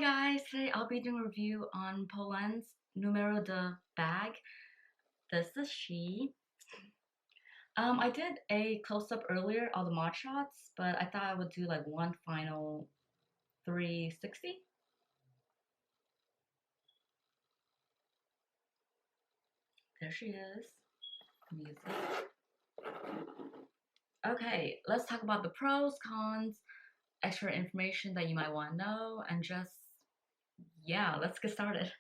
guys, today I'll be doing a review on Polène's Numéro Dix bag. This is she. I did a close-up earlier of the mod shots, but I thought I would do like one final 360. There she is. Music. Okay, let's talk about the pros, cons, extra information that you might want to know, and yeah, let's get started.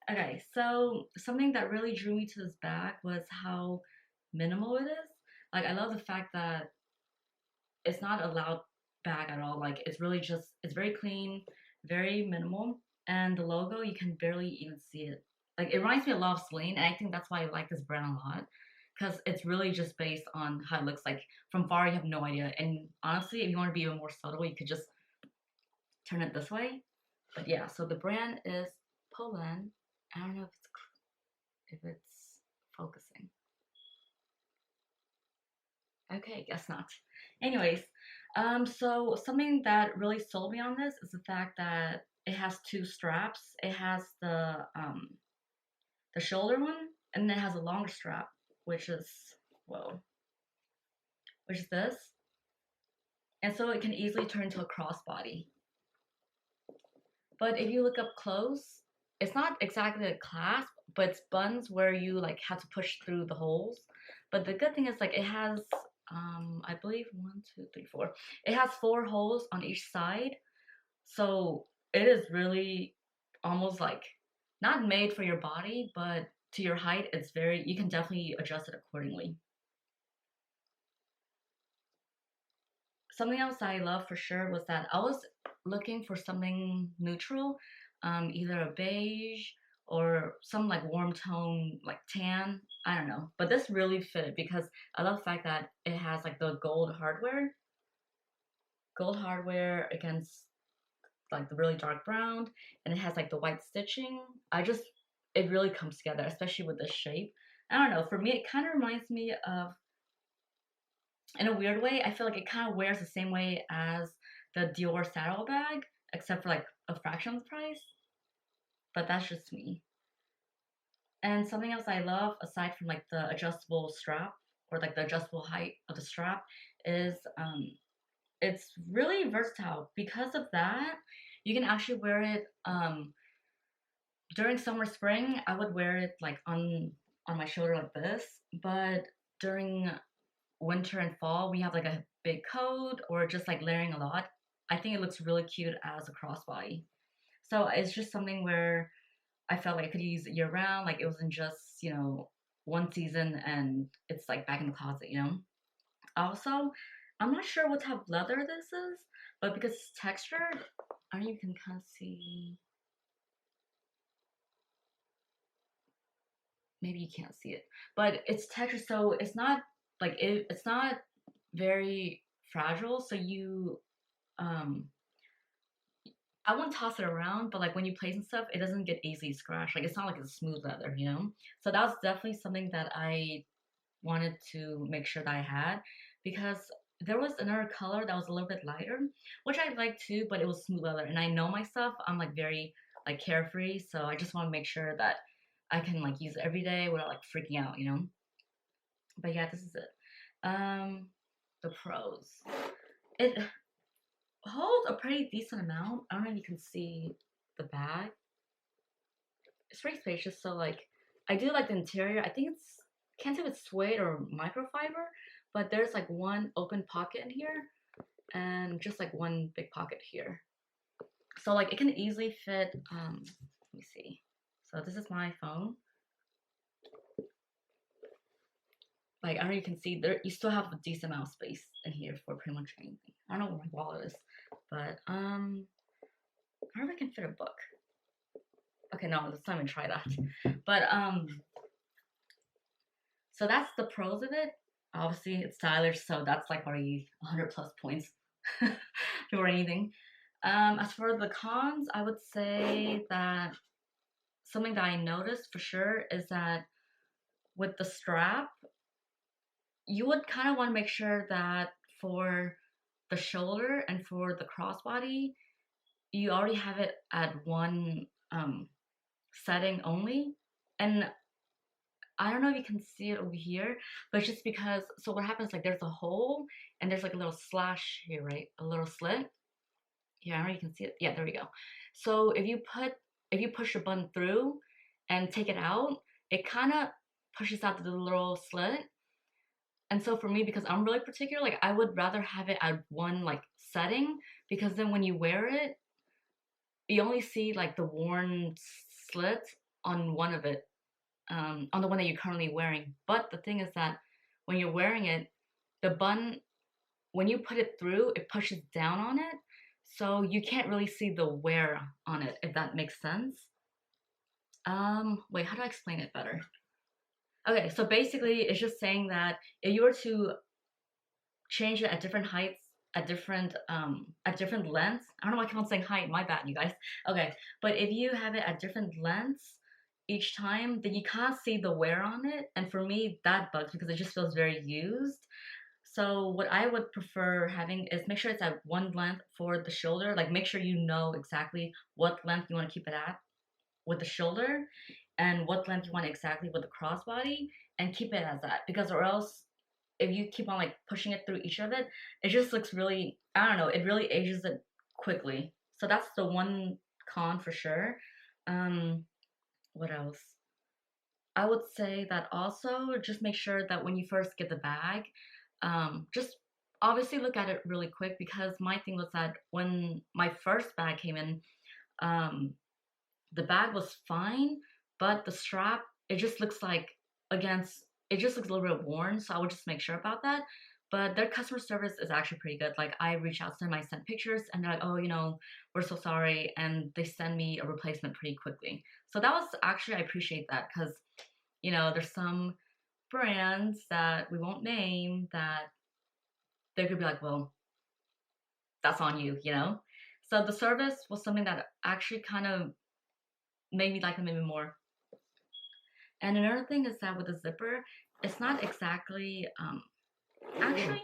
Okay, so something that really drew me to this bag was how minimal it is. Like, I love the fact that it's not a loud bag at all. Like, it's very clean, very minimal, and the logo, you can barely even see it. Like, it reminds me a lot of Celine, and I think that's why I like this brand a lot. Because it's really just based on how it looks like. From far, you have no idea. And honestly, if you want to be even more subtle, you could just turn it this way. But yeah, so the brand is Polène. I don't know if it's focusing. Okay, guess not. Anyways, so something that really sold me on this is the fact that it has two straps. It has the shoulder one, and then it has a longer strap, which is whoa, which is this, and so it can easily turn into a crossbody. But if you look up close, it's not exactly a clasp, but it's buttons where you like have to push through the holes. But the good thing is like it has I believe one, two, three, four. It has four holes on each side. So it is really almost like not made for your body, but to your height, you can definitely adjust it accordingly. Something else I love for sure was that I was looking for something neutral, either a beige or some like warm tone, like tan. I don't know, but this really fitted because I love the fact that it has like the gold hardware against like the really dark brown, and it has like the white stitching. It really comes together, especially with this shape. I don't know. For me, it kind of reminds me of in a weird way, I feel like it kind of wears the same way as the Dior saddle bag, except for like a fraction of the price. But that's just me. And something else I love, aside from like the adjustable strap or like the adjustable height of the strap, is it's really versatile. Because of that, you can actually wear it during summer, spring. I would wear it like on my shoulder like this, but during winter and fall, we have like a big coat or just like layering a lot, I think it looks really cute as a crossbody. So it's just something where I felt like I could use it year round. Like it wasn't just, one season and it's like back in the closet. Also, I'm not sure what type of leather this is, but because it's textured, I don't know if you can kind of see. Maybe you can't see it, but it's textured, so it's not it's not very fragile. So um, I wouldn't toss it around, but like when you place and stuff, it doesn't get easily scratched. Like it's not like it's smooth leather. So that was definitely something that I wanted to make sure that I had because there was another color that was a little bit lighter, which I liked too, but it was smooth leather. And I know myself, I'm like very like carefree, so I just want to make sure that I can like use it every day without like freaking out. But yeah, this is it. Um, the pros. It holds a pretty decent amount. I don't know if you can see the bag. It's pretty spacious, so like I do like the interior. I think can't tell if it's suede or microfiber, but there's like one open pocket in here and just like one big pocket here. So like it can easily fit let me see. So this is my phone. Like I don't know if you can see there you still have a decent amount of space in here for pretty much anything. I don't know where my wallet is, but I don't know if I can fit a book. Okay, no, let's not even try that. But so that's the pros of it. Obviously, it's stylish, so that's like already 100 plus points before anything. As for the cons, I would say that something that I noticed for sure is that with the strap, you would kind of want to make sure that for the shoulder and for the crossbody, you already have it at one setting only. And I don't know if you can see it over here, but it's just because, so what happens, like there's a hole and there's like a little slash here, right? A little slit. Yeah, I don't know if you can see it. Yeah, there we go. So if you push the button through and take it out, it kind of pushes out the little slit. And so for me, because I'm really particular, like I would rather have it at one like setting, because then when you wear it, you only see like the worn slit on one of it, on the one that you're currently wearing. But the thing is that when you're wearing it, the bun, when you put it through, it pushes down on it. So you can't really see the wear on it, if that makes sense. Wait, how do I explain it better? Okay, so basically it's just saying that if you were to change it at different heights, at different lengths. I don't know why I keep on saying height, my bad, you guys. Okay, but if you have it at different lengths each time, then you can't see the wear on it. And for me, that bugs because it just feels very used. So what I would prefer having is make sure it's at one length for the shoulder. Like make sure you know exactly what length you want to keep it at with the shoulder and what length you want exactly with the crossbody and keep it as that, because or else if you keep on like pushing it through each of it, it just looks really, I don't know, it really ages it quickly. So that's the one con for sure. Um, what else? I would say that also just make sure that when you first get the bag, just obviously look at it really quick, because my thing was that when my first bag came in, um, the bag was fine, but the strap, it just looks like against, it just looks a little bit worn. So I would just make sure about that. But their customer service is actually pretty good. Like I reach out to them, I send pictures, and they're like, "Oh, we're so sorry," and they send me a replacement pretty quickly. So that was actually, I appreciate that, because there's some brands that we won't name that they could be like, "Well, that's on you." So the service was something that actually kind of made me like them even more. And another thing is that with the zipper, it's not exactly, actually,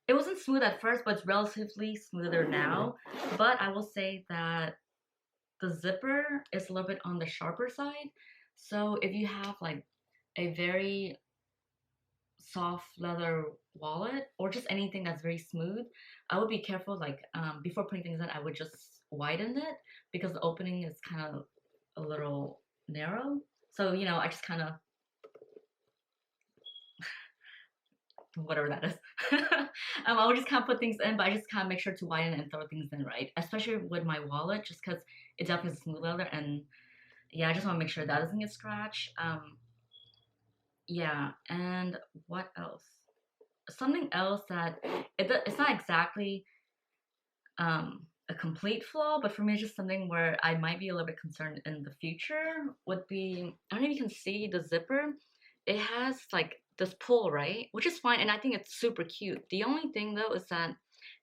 it wasn't smooth at first, but it's relatively smoother now. But I will say that the zipper is a little bit on the sharper side. So if you have like a very soft leather wallet or just anything that's very smooth, I would be careful. Like before putting things in, I would just widen it because the opening is kind of a little narrow. So I just kind of whatever that is. I would just kind of put things in, but I just kind of make sure to widen and throw things in right, especially with my wallet, just because it definitely is smooth leather, and yeah, I just want to make sure that doesn't get scratched. Yeah, and what else? Something else that it's not exactly a complete flaw, but for me, it's just something where I might be a little bit concerned in the future. Would be, I don't know if you can see the zipper. It has like this pull, right? Which is fine, and I think it's super cute. The only thing though is that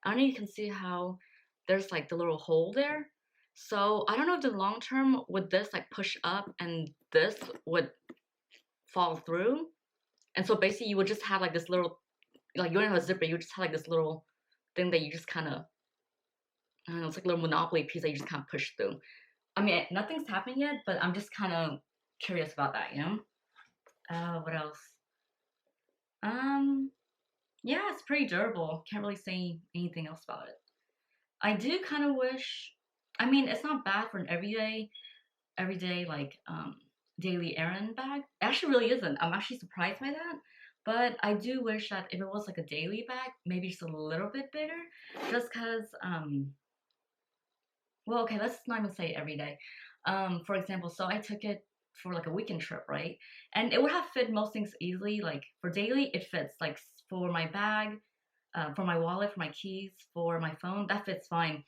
I don't know if you can see how there's like the little hole there. So I don't know if the long term would this like push up and this would fall through. And so basically you would just have like this little, like you don't have a zipper, you just have like this little thing that you just kind of, I don't know, it's like a little Monopoly piece that you just kind of push through. I mean, nothing's happened yet, but I'm just kind of curious about that. What else? Um, yeah, it's pretty durable. Can't really say anything else about it. I do kind of wish, I mean, it's not bad for an everyday like daily errand bag. It actually really isn't. I'm actually surprised by that. But I do wish that if it was like a daily bag, maybe just a little bit bigger, just because well, okay, let's not even say every day. For example, so I took it for like a weekend trip, right? And it would have fit most things easily. Like for daily, it fits. Like for my bag, for my wallet, for my keys, for my phone, that fits fine.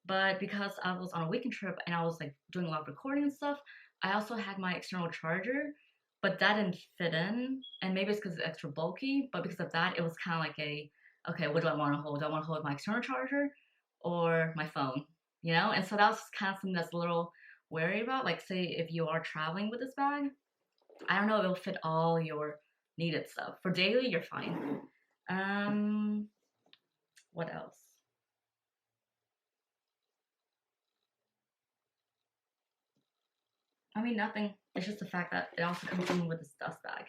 But because I was on a weekend trip and I was like doing a lot of recording and stuff, I also had my external charger, but that didn't fit in. And maybe it's because it's extra bulky, but because of that, it was kind of like okay, what do I want to hold? Do I want to hold my external charger or my phone? And so that was kind of something that's a little wary about. Like, say if you are traveling with this bag, I don't know if it'll fit all your needed stuff. For daily, you're fine. Um, what else? I mean, nothing. It's just the fact that it also comes in with this dust bag,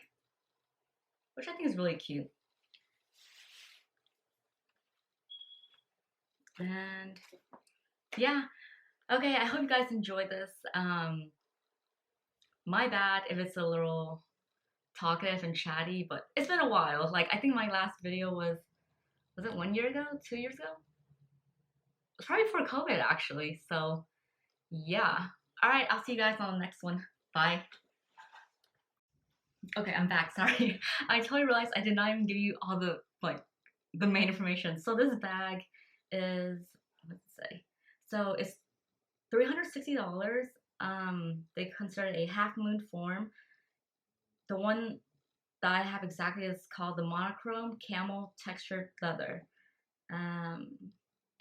which I think is really cute. And yeah, okay, I hope you guys enjoyed this. My bad if it's a little talkative and chatty, but it's been a while. Like, I think my last video was it 1 year ago, 2 years ago? It's probably before COVID actually. So yeah. All right, I'll see you guys on the next one. Bye. Okay, I'm back. Sorry. I totally realized I did not even give you all the like the main information. So this bag is, let's say, so it's $360. They consider it a half moon form. The one that I have exactly is called the Monochrome Camel Textured Leather. Um,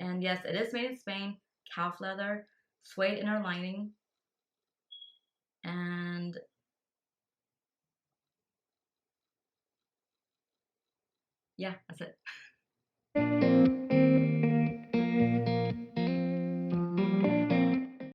and yes, it is made in Spain, calf leather, suede inner lining, and yeah, that's it.